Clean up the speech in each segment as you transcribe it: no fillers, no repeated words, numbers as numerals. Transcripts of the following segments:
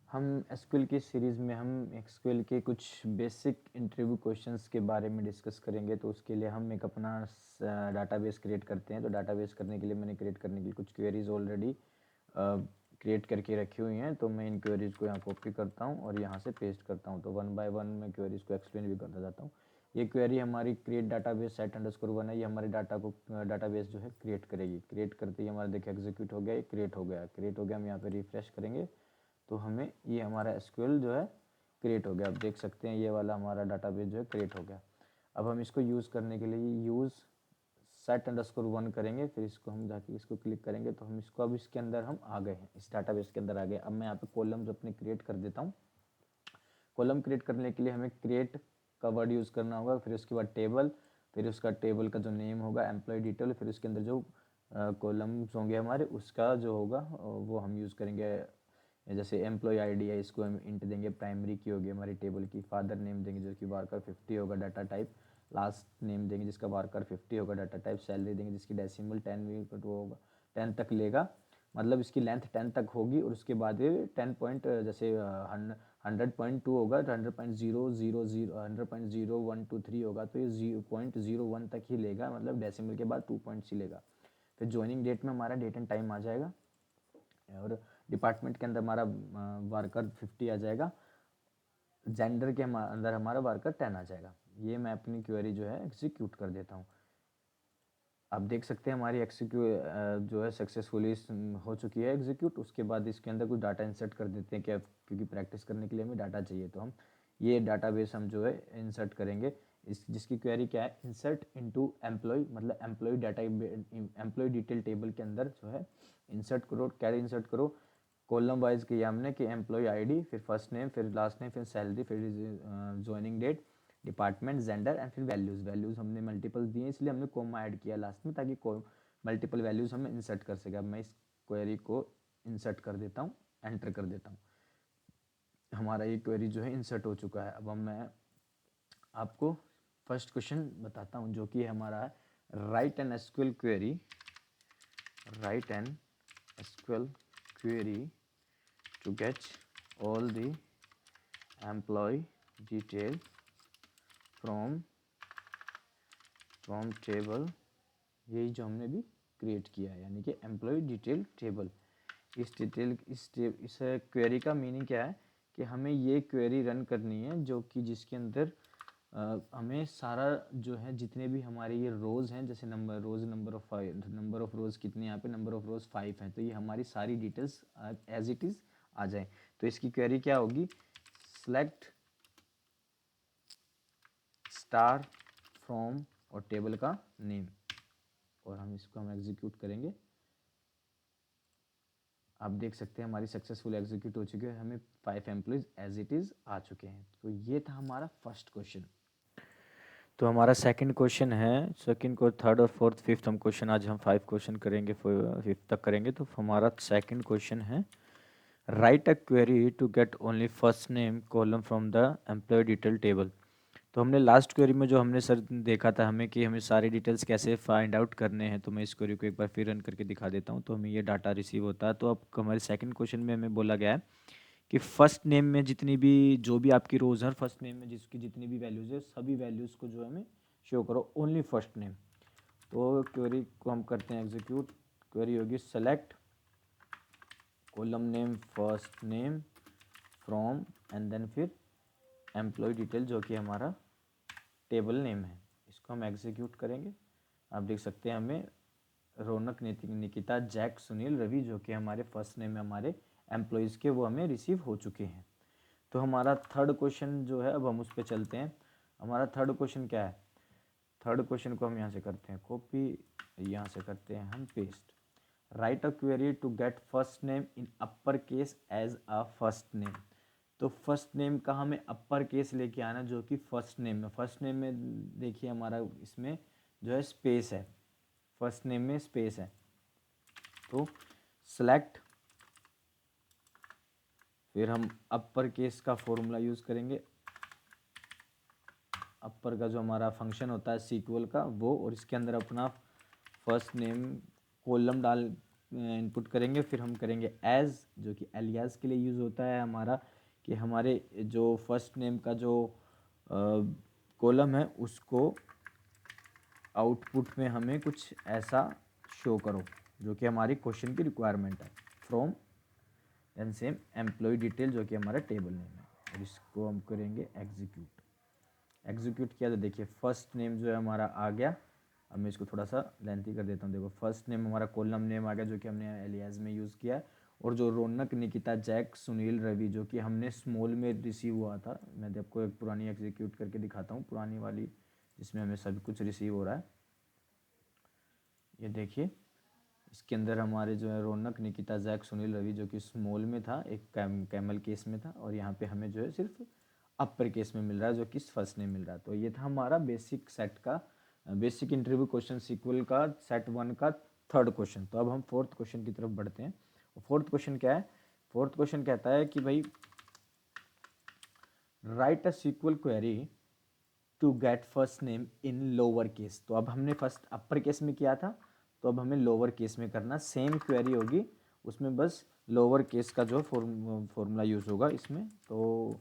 हम एसक्यूएल की सीरीज़ में हम एसक्यूएल के कुछ बेसिक इंटरव्यू क्वेश्चंस के बारे में डिस्कस करेंगे। तो उसके लिए हम एक अपना डाटाबेस क्रिएट करते हैं। तो डाटाबेस करने के लिए मैंने क्रिएट करने के लिए कुछ क्वेरीज ऑलरेडी क्रिएट करके रखी हुई हैं। तो मैं इन क्वेरीज को यहाँ कॉपी करता हूँ और यहाँ से पेस्ट करता हूँ। तो वन बाय वन मैं क्वेरीज को एक्सप्लेन भी करता जाता हूँ। ये क्वेरी हमारी क्रिएट डाटाबेस set_1 है। ये हमारे डाटाबेस जो है क्रिएट करेगी। क्रिएट करते ही हमारा देखिए एग्जीक्यूट हो गया, ये क्रिएट हो गया। हम यहाँ पे रिफ्रेश करेंगे तो हमें ये हमारा एसक्यूएल जो है क्रिएट हो गया। आप देख सकते हैं ये वाला हमारा डाटाबेस जो है क्रिएट हो गया। अब हम इसको यूज़ करने के लिए यूज़ set_1 करेंगे। फिर इसको हम जाके इसको क्लिक करेंगे तो हम इसको अब इसके अंदर हम आ गए हैं, इस डाटाबेस के अंदर आ गए। अब मैं यहाँ पे कॉलम्स अपने क्रिएट कर देता हूँ। कॉलम क्रिएट करने के लिए हमें क्रिएट का वर्ड यूज़ करना होगा। फिर उसके बाद टेबल, फिर उसका टेबल का जो नेम होगा एम्प्लॉय डिटेल, फिर उसके अंदर जो कॉलम्स होंगे हमारे उसका जो होगा वो हम यूज़ करेंगे। जैसे एम्प्लॉय आईडी है, इसको हम इंट देंगे, प्राइमरी की होगी हमारी टेबल की। फादर नेम देंगे जो कि वार्कर 50 होगा डाटा टाइप। लास्ट नेम देंगे जिसका वार्कर 50 होगा डाटा टाइप। सैलरी देंगे जिसकी डेसिमल 10 वो होगा, 10 तक लेगा, मतलब इसकी लेंथ 10 तक होगी। और उसके बाद ये 10 पॉइंट जैसे 100.2 होगा तो 100.000 100.0123 होगा तो ये 0.01 तक ही लेगा, मतलब डेसिमल के बाद 2 पॉइंट्स ही लेगा। फिर ज्वाइनिंग डेट में हमारा डेट एंड टाइम आ जाएगा और डिपार्टमेंट के अंदर हमारा वर्कर 50 आ जाएगा। जेंडर के अंदर हमारा वर्कर 10 आ जाएगा। ये मैं अपनी क्वेरी जो है एग्जीक्यूट कर देता हूँ। आप देख सकते हैं हमारी जो है सक्सेसफुली हो चुकी है एग्जीक्यूट। उसके बाद इसके अंदर कुछ डाटा इंसर्ट कर देते हैं क्या, क्योंकि प्रैक्टिस करने के लिए हमें डाटा चाहिए। तो हम ये डाटाबेस हम जो है इंसर्ट करेंगे। इस जिसकी क्वेरी क्या है, इंसर्ट इनटू एम्प्लॉय, मतलब employee data employee detail table के अंदर जो है इंसर्ट करो। क्या इंसर्ट करो, कॉलम वाइज किया हमने कि एम्प्लॉय आईडी, फिर फर्स्ट नेम, फिर लास्ट नेम, फिर सैलरी, फिर joining date, department, gender and फिर वैल्यूज़ हमने मल्टीपल दिए इसलिए हमने कोमा ऐड किया लास्ट में ताकि मल्टीपल वैल्यूज़ हमें इंसर्ट कर सके। अब मैं इस क्वेरी को इंसर्ट कर देता हूँ, एंटर कर देता हूँ। हमारा ये क्वेरी जो है इंसर्ट हो चुका है। अब मैं आपको फर्स्ट क्वेश्चन बताता हूँ जो कि हमारा है write an SQL query, write an SQL query to get all the employee details from table। यही जो हमने भी क्रिएट किया है, यानी कि एम्प्लॉय डिटेल टेबल। इस क्वेरी का मीनिंग क्या है कि हमें ये क्वेरी रन करनी है जो कि जिसके अंदर हमें सारा जो है जितने भी हमारे ये रोज़ हैं, जैसे नंबर ऑफ रोज़ कितने, यहाँ पे नंबर ऑफ रोज़ 5 हैं, तो ये हमारी सारी डिटेल्स एज इट इज़ आ जाए। तो इसकी क्वेरी क्या होगी, सेलेक्ट स्टार फ्रॉम और टेबल का नेम, और हम इसको एग्जीक्यूट करेंगे। आप देख सकते हैं हमारी सक्सेसफुल एग्जीक्यूट हो चुकी है, हमें 5 एम्प्लॉयज़ एज इट इज़ आ चुके हैं। तो ये था हमारा फर्स्ट क्वेश्चन। तो हमारा सेकंड क्वेश्चन है, सेकंड को थर्ड और फोर्थ फिफ्थ हम क्वेश्चन आज हम 5 क्वेश्चन करेंगे, फिफ्थ तक करेंगे। तो हमारा सेकंड क्वेश्चन है write a query to get only first name column from the employee detail table. तो हमने लास्ट क्वेरी में जो हमने सर देखा था हमें कि हमें सारे डिटेल्स कैसे फाइंड आउट करने हैं, तो मैं इस क्वेरी को एक बार फिर रन करके दिखा देता हूँ। तो हमें ये डाटा रिसीव होता है। तो अब हमारे सेकंड क्वेश्चन में हमें बोला गया है कि फर्स्ट नेम में जितनी भी जो भी आपकी रोज़ है, फर्स्ट नेम में जिसकी जितनी भी वैल्यूज़ है सभी वैल्यूज़ को जो हमें शो करो ओनली फर्स्ट नेम। तो क्वेरी को हम करते हैं एग्जीक्यूट। क्वेरी होगी select column name first name from and then फिर एम्प्लॉय डिटेल जो कि हमारा टेबल नेम है। इसको हम एग्जीक्यूट करेंगे। आप देख सकते हैं हमें रौनक, निकिता, जैक, सुनील, रवि जो कि हमारे फर्स्ट नेम है हमारे एम्प्लॉयज़ के, वो हमें रिसीव हो चुके हैं। तो हमारा थर्ड क्वेश्चन जो है अब हम उस पर चलते हैं। हमारा थर्ड क्वेश्चन क्या है, थर्ड क्वेश्चन को हम यहाँ से करते हैं कॉपी, यहाँ से करते हैं हम paste. Write a query to get first name in upper case as a first name. तो फर्स्ट नेम का हमें अपर केस लेके आना जो कि फर्स्ट नेम में, फर्स्ट नेम में देखिए हमारा इसमें जो है स्पेस है, फर्स्ट नेम में स्पेस है। तो सेलेक्ट, फिर हम अपर केस का फॉर्मूला यूज़ करेंगे, अपर का जो हमारा फंक्शन होता है सीक्वल का वो, और इसके अंदर अपना फर्स्ट नेम कॉलम इनपुट करेंगे, फिर हम करेंगे एज, जो कि एलियास के लिए यूज़ होता है हमारा, कि हमारे जो फर्स्ट नेम का जो कॉलम है उसको आउटपुट में हमें कुछ ऐसा शो करो, जो कि हमारी क्वेश्चन की रिक्वायरमेंट है। From then same employee detail, जो कि हमारा टेबल नेम है, और इसको हम करेंगे एग्जीक्यूट। एग्जीक्यूट किया तो देखिए फर्स्ट नेम जो है हमारा आ गया। अब मैं इसको थोड़ा सा लेंथी कर देता हूँ। देखो फर्स्ट नेम हमारा कॉलम नेम आ गया, जो कि हमने एलियास में यूज़ किया है। और जो रौनक, निकिता, जैक, सुनील, रवि, जो कि हमने स्मॉल में रिसीव हुआ था, मैं आपको एक पुरानी एग्जीक्यूट करके दिखाता हूँ, पुरानी वाली जिसमें हमें सब कुछ रिसीव हो रहा है। ये देखिए इसके अंदर हमारे जो है रौनक, निकिता, जैक, सुनील, रवि, जो कि स्मॉल में था, एक कैमल केस में था, और यहाँ पे हमें जो है सिर्फ अपर केस में मिल रहा है, जो कि फर्स्ट नेम मिल रहा है। तो ये था हमारा बेसिक सेट का, बेसिक इंटरव्यू क्वेश्चन सीक्वल का सेट 1 का थर्ड क्वेश्चन। तो अब हम फोर्थ क्वेश्चन की तरफ बढ़ते हैं। फोर्थ क्वेश्चन क्या है? फोर्थ क्वेश्चन कहता है कि भाई write a sequel query to get first name in lower case. तो अब हमने फर्स्ट अपर केस में किया था, तो अब हमें लोअर केस में करना, सेम क्वेरी होगी उसमें, बस लोअर केस का जो फॉर्मूला यूज़ होगा इसमें। तो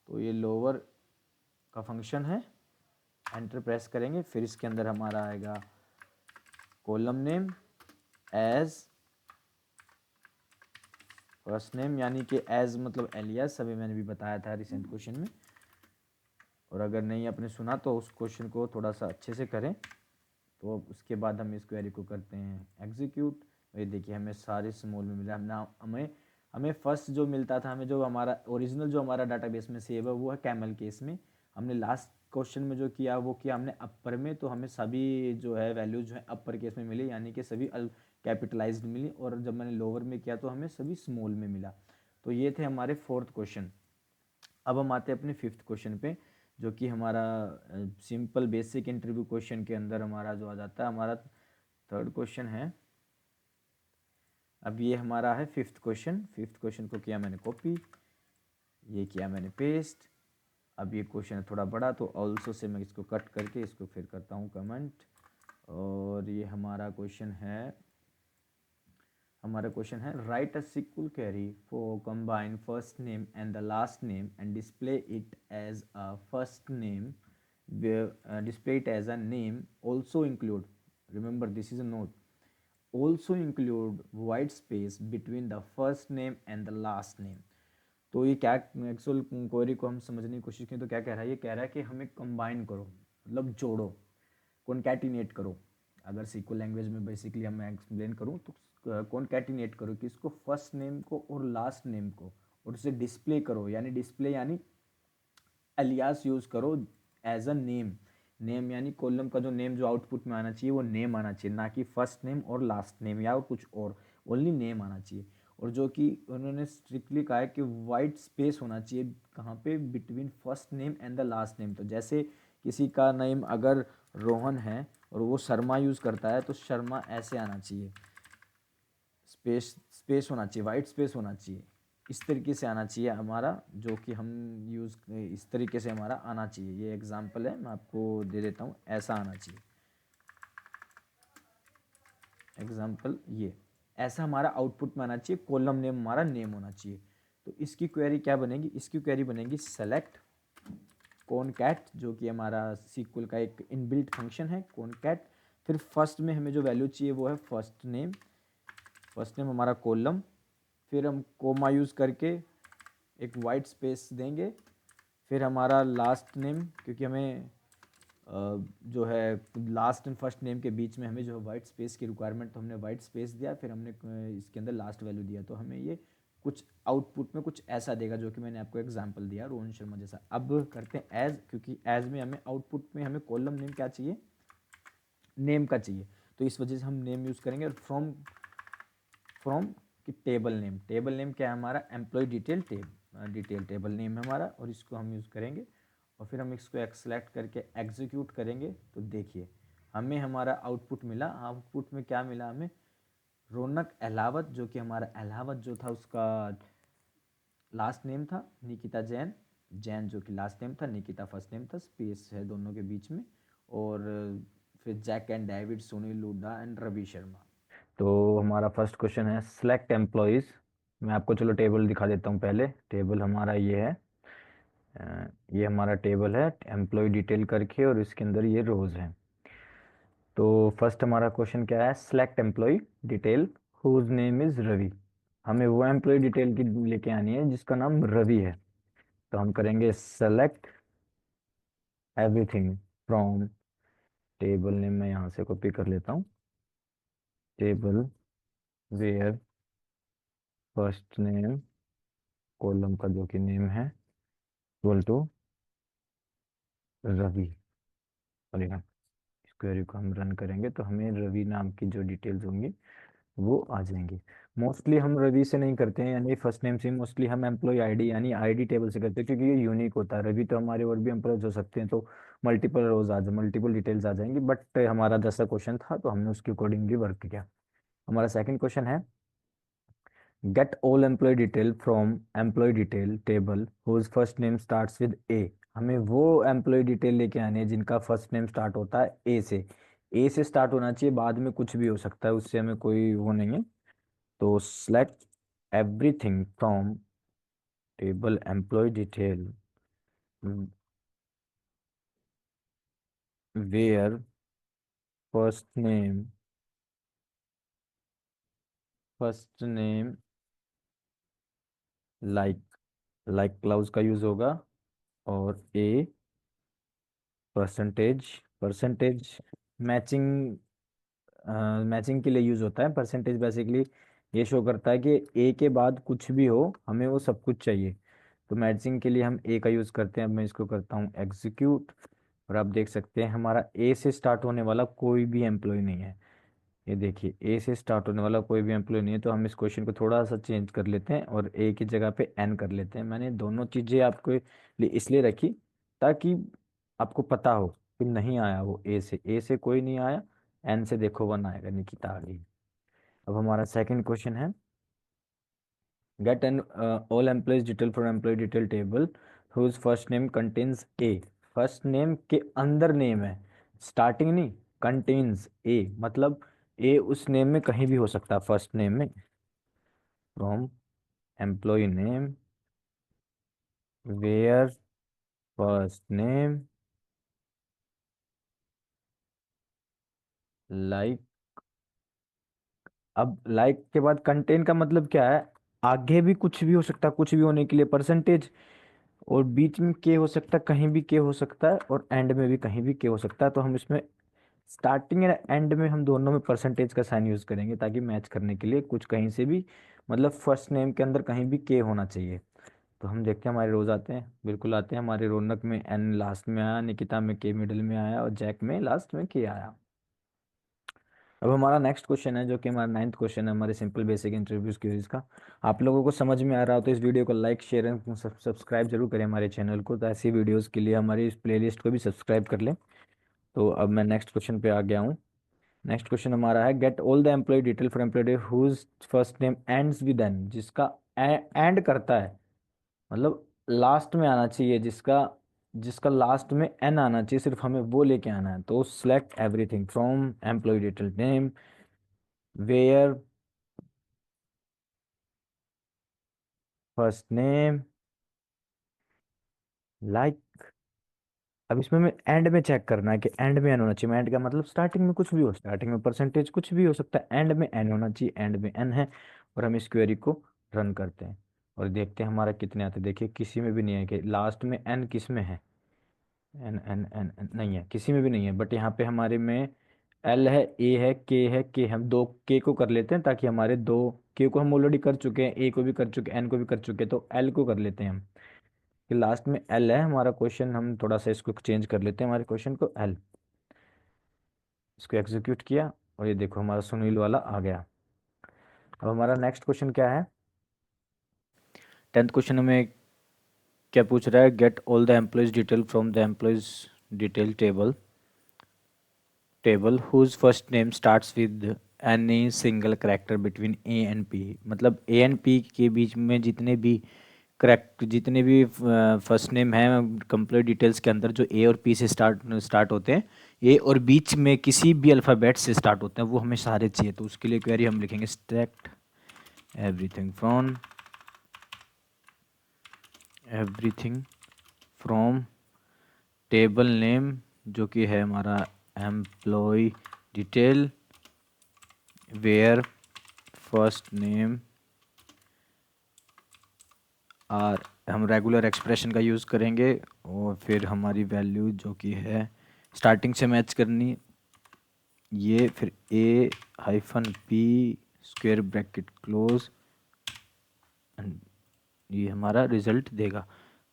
ये लोअर का फंक्शन है, एंटर प्रेस करेंगे, फिर इसके अंदर हमारा आएगा column name as first name, यानी कि एज मतलब एलियास, अभी मैंने भी बताया था रिसेंट क्वेश्चन में। और अगर नहीं आपने सुना तो उस क्वेश्चन को थोड़ा सा अच्छे से करें। तो अब उसके बाद हम इस क्वेरी को करते हैं एग्जीक्यूट। ये देखिए हमें सारे स्मॉल में मिला। हमें फर्स्ट जो मिलता था, हमें जो हमारा ओरिजिनल जो हमारा डाटाबेस में सेव है वो है कैमल केस में। हमने लास्ट क्वेश्चन में जो किया वो किया हमने अपर में, तो हमें सभी जो है वैल्यूज जो है अपर केस में मिली, यानी कि सभी कैपिटलाइज्ड मिली। और जब मैंने लोअर में किया तो हमें सभी स्मॉल में मिला। तो ये थे हमारे फोर्थ क्वेश्चन। अब हम आते हैं अपने फिफ्थ क्वेश्चन पे, जो कि हमारा सिंपल बेसिक इंटरव्यू क्वेश्चन के अंदर हमारा जो आ जाता है, हमारा थर्ड क्वेश्चन है। अब ये हमारा है फिफ्थ क्वेश्चन। फिफ्थ क्वेश्चन को किया मैंने कॉपी, ये किया मैंने पेस्ट। अब ये क्वेश्चन है थोड़ा बड़ा, तो ऑल्सो से मैं इसको कट करके इसको फिर करता हूँ कमेंट। और ये हमारा क्वेश्चन है write a sequel query for combine first name and the last name and display it as a first name, display it as a name, also include, remember this is a note, also include white space between the first name and the last name। तो ये क्या actual query को हम समझने की कोशिश करें तो क्या कह रहा है? ये कह रहा है कि हमें कंबाइन करो, मतलब जोड़ो, कॉन्कैटिनेट करो। अगर सीक्वल लैंग्वेज में बेसिकली हम एक्सप्लेन करूँ तो कॉन्कैटिनेट करो कि इसको फर्स्ट नेम को और लास्ट नेम को, और उसे डिस्प्ले करो, यानी डिस्प्ले यानी अलियास यूज़ करो एज अ नेम। नेम यानी कॉलम का जो नेम जो आउटपुट में आना चाहिए वो नेम आना चाहिए, ना कि फर्स्ट नेम और लास्ट नेम या कुछ और, ओनली नेम आना चाहिए। और जो कि उन्होंने स्ट्रिक्टली कहा है कि वाइट स्पेस होना चाहिए, कहाँ पे? Between first name and the last name. तो जैसे किसी का नेम अगर रोहन है और वो शर्मा यूज़ करता है तो शर्मा ऐसे आना चाहिए, स्पेस स्पेस होना चाहिए, वाइट स्पेस होना चाहिए, इस तरीके से आना चाहिए हमारा, जो कि हम यूज़ इस तरीके से हमारा आना चाहिए। ये एग्जांपल है, मैं आपको दे देता हूँ, ऐसा आना चाहिए एग्जांपल, ये ऐसा हमारा आउटपुट में आना चाहिए, कॉलम नेम हमारा नेम होना चाहिए। तो इसकी क्वेरी क्या बनेगी? इसकी क्वेरी बनेगी सेलेक्ट कॉनकैट, जो कि हमारा सीक्वल का एक इनबिल्ट फंक्शन है कॉनकैट। फिर फर्स्ट में हमें जो वैल्यू चाहिए वो है फर्स्ट नेम हमारा कॉलम, फिर हम कोमा यूज़ करके एक वाइट स्पेस देंगे, फिर हमारा लास्ट नेम, क्योंकि हमें जो है लास्ट एंड फर्स्ट नेम के बीच में हमें जो है वाइट स्पेस की रिक्वायरमेंट, तो हमने वाइट स्पेस दिया, फिर हमने इसके अंदर लास्ट वैल्यू दिया, तो हमें ये कुछ आउटपुट में कुछ ऐसा देगा, जो कि मैंने आपको एग्जांपल दिया रोहन शर्मा जैसा। अब करते हैं एज, क्योंकि एज में हमें आउटपुट में हमें कॉलम नेम क्या चाहिए? नेम का चाहिए, तो इस वजह से हम नेम यूज़ करेंगे। और फ्रॉम कि टेबल नेम क्या है हमारा? एम्प्लॉय डिटेल टेबल नेम है हमारा, और इसको हम यूज़ करेंगे। और फिर हम इसको सेलेक्ट करके एग्जीक्यूट करेंगे, तो देखिए हमें हमारा आउटपुट मिला। आउटपुट में क्या मिला हमें? रौनक अहलावत, जो कि हमारा अहलावत जो था उसका लास्ट नेम था, निकिता जैन जो कि लास्ट नेम था, निकिता फर्स्ट नेम था, स्पेस है दोनों के बीच में। और फिर Jack and David, Sunil Luda and Ravi Sharma. तो हमारा फर्स्ट क्वेश्चन है सेलेक्ट एम्प्लॉयज़। मैं आपको चलो टेबल दिखा देता हूँ पहले। टेबल हमारा ये है, ये हमारा टेबल है एम्प्लॉय डिटेल करके, और इसके अंदर ये रोज हैं। तो फर्स्ट हमारा क्वेश्चन क्या है, select employee detail whose name is Ravi. हमें वो एम्प्लॉय डिटेल की लेके आनी है जिसका नाम रवि है। तो हम करेंगे select everything from table name, मैं यहाँ से कॉपी कर लेता हूँ, table where first name column का जो कि नेम है इक्वल टू रवि। और यहाँ इस क्वेरी को हम रन करेंगे तो हमें रवि नाम की जो डिटेल्स होंगी वो आ जाएंगी। मोस्टली हम रवि से नहीं करते हैं, यानी फर्स्ट नेम से, मोस्टली हम एम्प्लॉय आईडी यानी आईडी टेबल से करते हैं, क्योंकि ये यूनिक होता है। रवि तो हमारे और भी एम्प्लॉयज हो सकते हैं, तो मल्टीपल रोज आ जाए, मल्टीपल डिटेल्स आ जाएंगी, बट हमारा जैसा क्वेश्चन था तो हमने उसके अकॉर्डिंगली वर्क किया। हमारा सेकंड क्वेश्चन है get all employee detail from employee detail table whose first name starts with A. हमें वो एम्प्लॉय डिटेल लेके आने हैं जिनका फर्स्ट नेम स्टार्ट होता है ए से। ए से स्टार्ट होना चाहिए, बाद में कुछ भी हो सकता है, उससे हमें कोई वो नहीं है। तो select everything from table employee detail where first name like clause का यूज होगा, और A percentage. Percentage matching, matching के लिए यूज होता है। परसेंटेज बेसिकली ये शो करता है कि ए के बाद कुछ भी हो हमें वो सब कुछ चाहिए, तो मैचिंग के लिए हम ए का यूज करते हैं। अब मैं इसको करता हूँ एग्जीक्यूट, और आप देख सकते हैं हमारा ए से स्टार्ट होने वाला कोई भी एम्प्लॉय नहीं है। ये देखिए ए से स्टार्ट होने वाला कोई भी एम्प्लॉय नहीं है, तो हम इस क्वेश्चन को थोड़ा सा चेंज कर लेते हैं और ए की जगह पे एन कर लेते हैं। मैंने दोनों चीज़ें आपको लिए इसलिए रखी ताकि आपको पता हो कि नहीं आया वो ए से कोई नहीं आया, एन से देखो वन आएगा, निकिता आ गई। अब हमारा सेकंड क्वेश्चन है get an all employees detail for employee detail table whose first name contains A. First name के अंदर नेम है, स्टार्टिंग नहीं, कंटेन्स ए मतलब ए उस नेम में कहीं भी हो सकता है, फर्स्ट नेम में। From employee name where first name like. अब लाइक के बाद कंटेन का मतलब क्या है, आगे भी कुछ भी हो सकता है, कुछ भी होने के लिए परसेंटेज, और बीच में के हो सकता है, कहीं भी के हो सकता है, और एंड में भी कहीं भी के हो सकता है। तो हम इसमें स्टार्टिंग एंड एंड में हम दोनों में परसेंटेज का साइन यूज करेंगे ताकि मैच करने के लिए कुछ कहीं से भी, मतलब फर्स्ट नेम के अंदर कहीं भी के होना चाहिए। तो हम देखते हैं हमारे रोज आते हैं, बिल्कुल आते हैं। हमारे रौनक में एन लास्ट में आया, निकिता में के मिडिल में आया, और जैक में लास्ट में के आया। अब हमारा नेक्स्ट क्वेश्चन है जो कि हमारा नाइन्थ क्वेश्चन है हमारे सिंपल बेसिक इंटरव्यूज क्यूज का। आप लोगों को समझ में आ रहा हो तो इस वीडियो को लाइक शेयर एंड सब्सक्राइब जरूर करें हमारे चैनल को, तो ऐसी वीडियोस के लिए हमारी इस प्लेलिस्ट को भी सब्सक्राइब कर लें। तो अब मैं नेक्स्ट क्वेश्चन पे आ गया हूँ। नेक्स्ट क्वेश्चन हमारा है get all the employee detail for employee whose first name ends with N. जिसका एंड करता है, मतलब लास्ट में आना चाहिए, जिसका जिसका लास्ट में एन आना चाहिए, सिर्फ हमें वो लेके आना है। तो select everything from employee detail name where first name like. अब इसमें मैं एंड में चेक करना है कि एंड में एन होना चाहिए। एंड का मतलब स्टार्टिंग में कुछ भी हो, स्टार्टिंग में परसेंटेज कुछ भी हो सकता है, एंड में एन होना चाहिए, एंड में एन है। और हम इस क्वेरी को रन करते हैं और देखते हैं हमारा कितने आते हैं। देखिए किसी में भी नहीं है कि लास्ट में एन किस में है, एन एन एन एन नहीं है, किसी में भी नहीं है। बट यहाँ पे हमारे में एल है के, हम दो के को कर लेते हैं ताकि हमारे दो के को हम ऑलरेडी कर चुके हैं, ए को भी कर चुके हैं, एन को भी कर चुके हैं, तो एल को कर लेते हैं हम कि लास्ट में एल है हमारा क्वेश्चन। हम थोड़ा सा इसको चेंज कर लेते हैं हमारे क्वेश्चन को, एल। इसको एग्जीक्यूट किया और ये देखो हमारा सुनील वाला आ गया। अब हमारा नेक्स्ट क्वेश्चन क्या है, टेंथ क्वेश्चन हमें क्या पूछ रहा है, get all the employees detail from the employees detail table whose first name starts with any single character between A and P. मतलब ए एंड पी के बीच में जितने भी करेक्ट जितने भी फर्स्ट नेम है कंप्लीट डिटेल्स के अंदर जो ए और पी से स्टार्ट होते हैं, ए और बीच में किसी भी अल्फ़ाबेट से स्टार्ट होते हैं, वो हमें सारे चाहिए। तो उसके लिए क्वेरी हम लिखेंगे स्ट्रैक्ट एवरीथिंग फ्रॉम टेबल नेम, जो कि है हमारा employee detail, where first name are, हम रेगुलर एक्सप्रेशन का यूज़ करेंगे, और फिर हमारी वैल्यू जो कि है स्टार्टिंग से मैच करनी, ये फिर A hyphen P square bracket close, ये हमारा रिजल्ट देगा।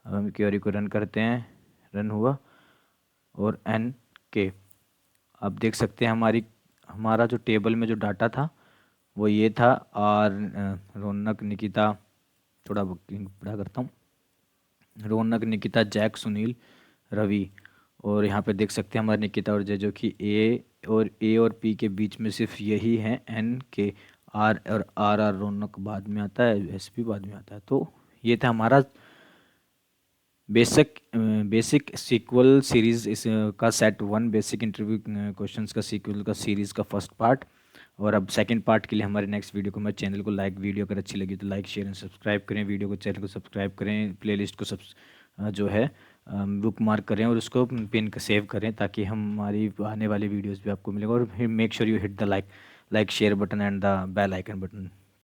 अब हम क्वेरी को रन करते हैं, रन हुआ, और एन के आप देख सकते हैं हमारा जो टेबल में जो डाटा था वो ये था। और रौनक निकिता, थोड़ा बड़ा करता हूँ, रौनक निकिता जैक सुनील रवि, और यहाँ पे देख सकते हैं हमारे निकिता और जय जो कि ए और पी के बीच में सिर्फ यही है एन के, आर और आर रौनक बाद में आता है, एस भी बाद में आता है। तो ये था हमारा बेसिक सीक्वल सीरीज इस का सेट 1 बेसिक इंटरव्यू क्वेश्चंस का सीक्वल का सीरीज का फर्स्ट पार्ट। और अब सेकंड पार्ट के लिए हमारे नेक्स्ट वीडियो को, हमारे चैनल को लाइक, वीडियो अगर अच्छी लगी तो लाइक शेयर एंड सब्सक्राइब करें, वीडियो को चैनल को सब्सक्राइब करें, प्लेलिस्ट को जो है बुक मार्क करें और उसको पिन सेव करें, ताकि हमारी आने वाली वीडियोस भी आपको मिलेगा। और make sure you hit the like share button and the bell icon button.